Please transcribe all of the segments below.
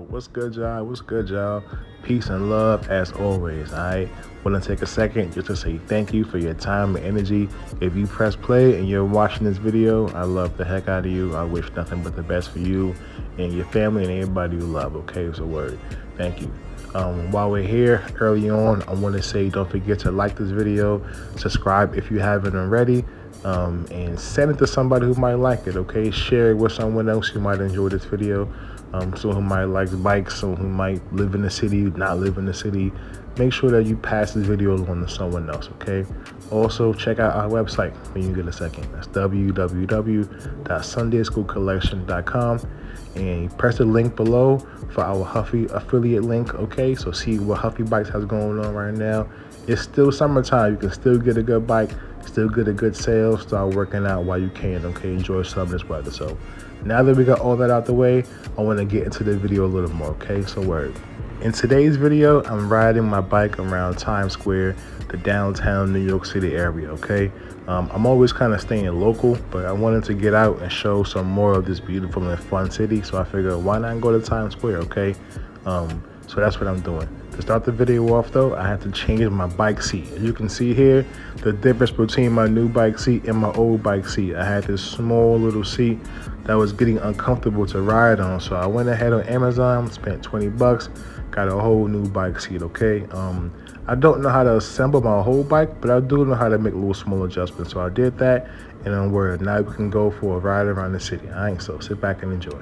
What's good, y'all? What's good, y'all? Peace and love as always. I want to take a second just to say thank you for your time and energy. If you press play and you're watching this video, I love the heck out of you. I wish nothing but the best for you and your family and everybody you love. Okay, it's a word. Thank you. While we're here early on, I want to say don't forget to like this video, subscribe if you haven't already, and send it to somebody who might like it. Okay, share it with someone else who might enjoy this video. Someone who might like bikes, someone who might live in the city, not live in the city. Make sure that you pass this video on to someone else. Okay. Also, check out our website when you get a second. That's www.TheSundaySchoolCollection.com. And press the link below for our Huffy affiliate link. Okay, so see what Huffy Bikes has going on right now. It's still summertime. You can still get a good bike, still get a good sale. Start working out while you can. Okay, enjoy some of this weather. So now that we got all that out the way, I want to get into the video a little more. Okay, so word. In today's video, I'm riding my bike around Times Square, the downtown New York City area. Okay. I'm always kind of staying local, but I wanted to get out and show some more of this beautiful and fun city. So I figured, why not go to Times Square, okay? So that's what I'm doing. To start the video off though, I had to change my bike seat. As you can see here, the difference between my new bike seat and my old bike seat. I had this small little seat that was getting uncomfortable to ride on. So I went ahead on Amazon, spent 20 bucks, got a whole new bike seat, okay? I don't know how to assemble my whole bike, but I do know how to make little small adjustments. So I did that, and I'm worried. Now we can go for a ride around the city. All right, so sit back and enjoy.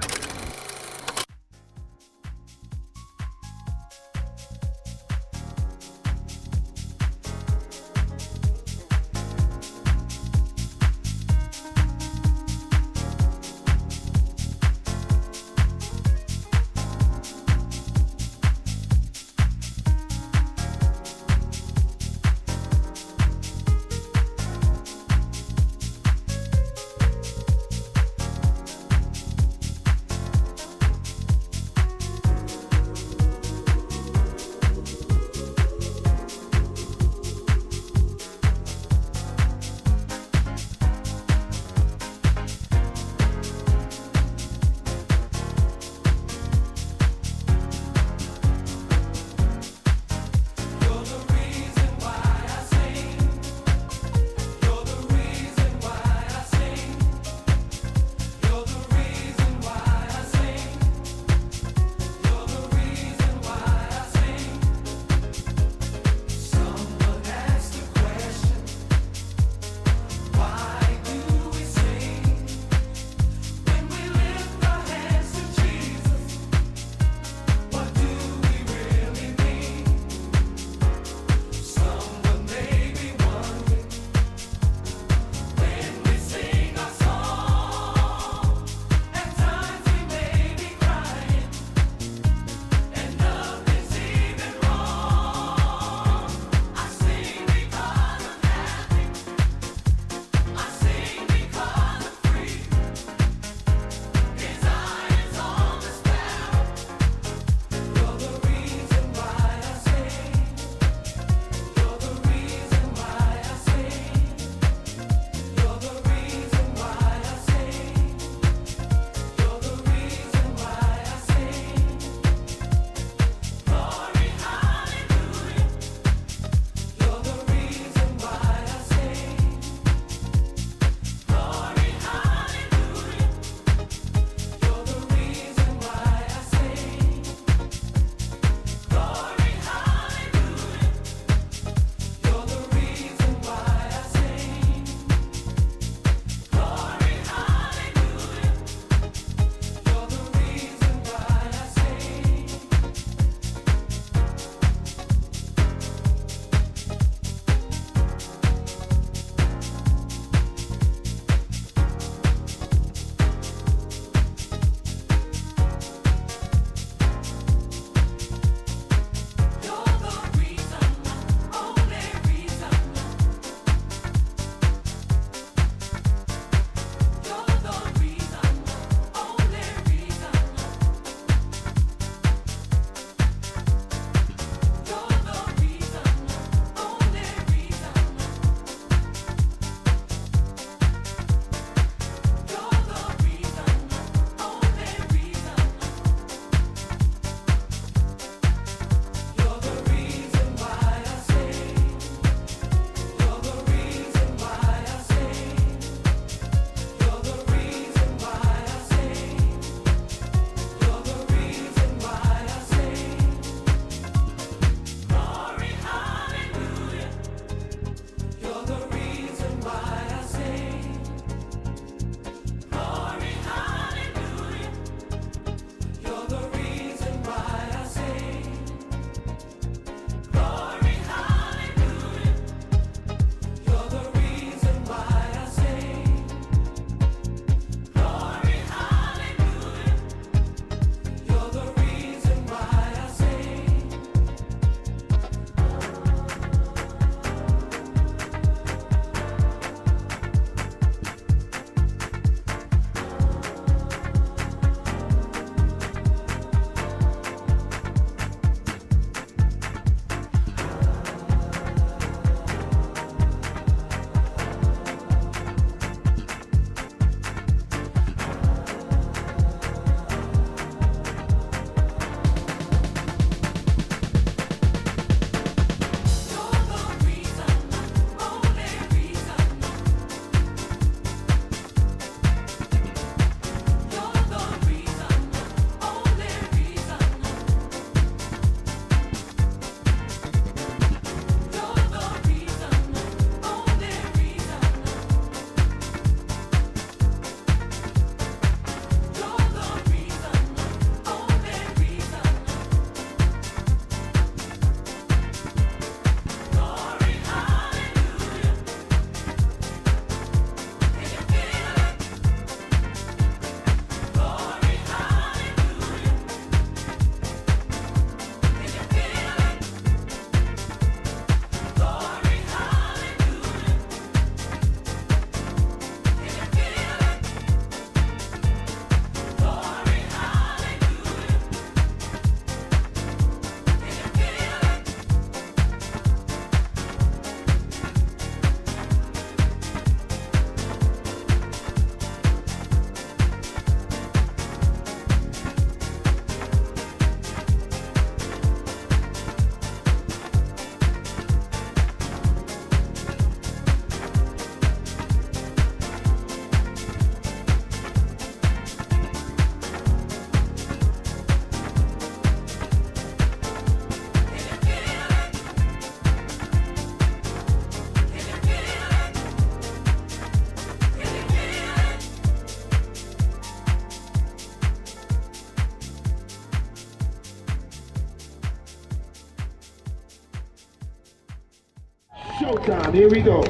Showtime, here we go.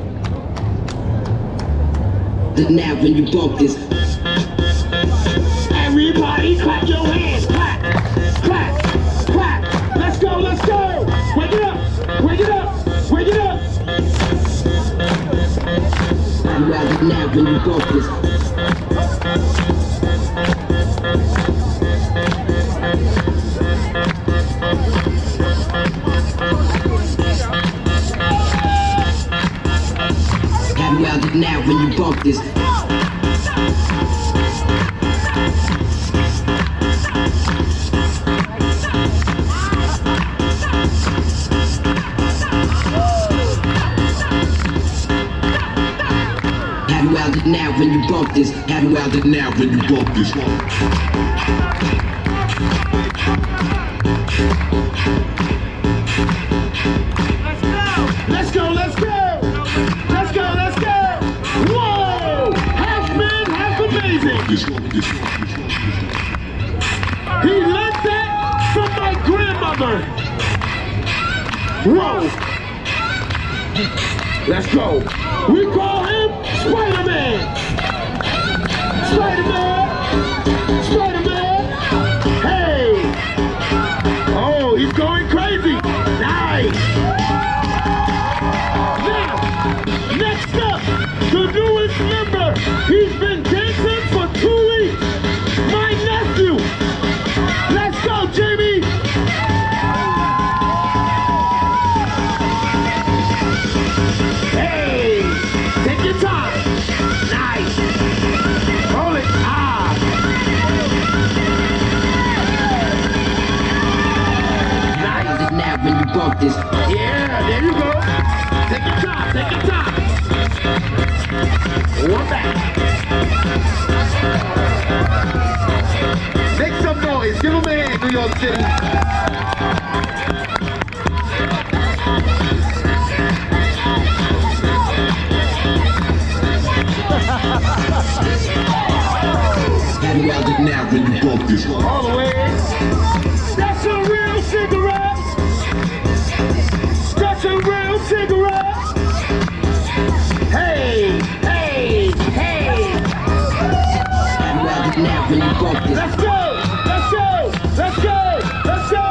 Now when you bump this, Everybody clap your hands. Clap, clap, clap. Let's go, let's go. Wake it up, wake it up, wake it up. you rather now when you bump this. Have you out now when you bump this? Have you out now when you bump this? Have you out now when you bump this? Let's go, let's go. Let's go, let's go. Whoa! Half man, half amazing. He learned that from my grandmother. Whoa! Let's go. We call him Spider-Man. Spider-Man. Spider-Man. Hey. Oh, he's going crazy. Nice. Now, next up, the newest member. He's been dancing for 2 weeks. My nephew. Let's go, Jamie. Hey, take your time. Nice. Hold it. Ah. Have you now when you bump this? Yeah, there you go. Take your time, take your time. One back. Make some noise. Give him a hand, New York City. Have you out now when you bump this? All the way. That's a real cigarette. That's a real cigarette. Hey, hey, hey. Have you out now when you bump this? Let's go, let's go, let's go, let's go.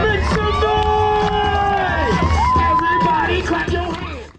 Make some noise. Everybody clap your hands.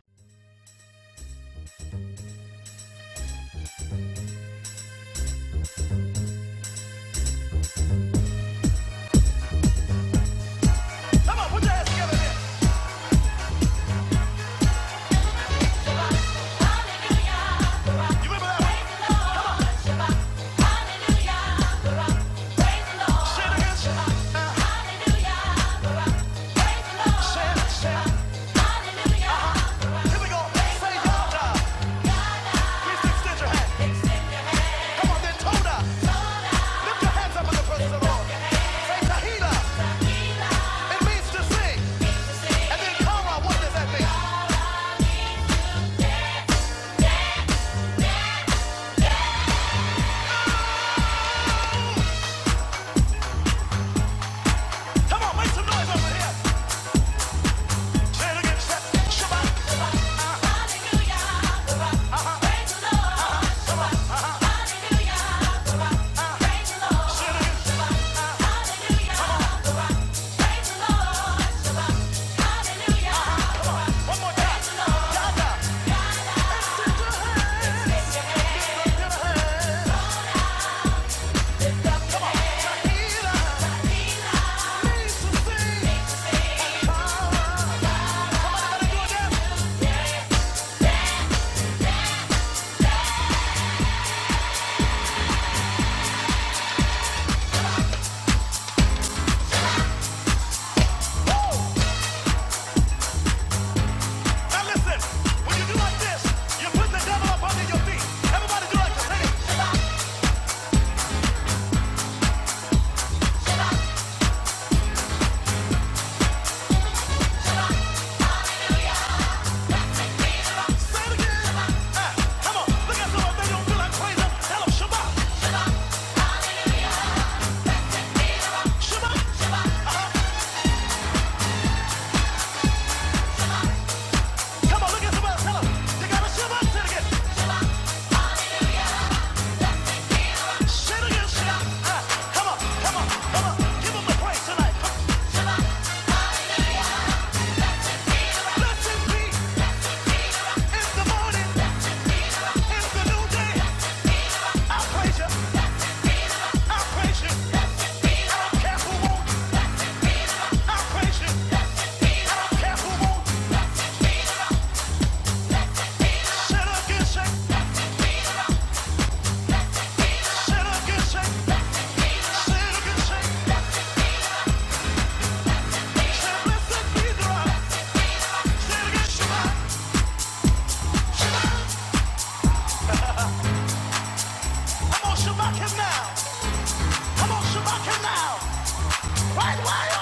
Right,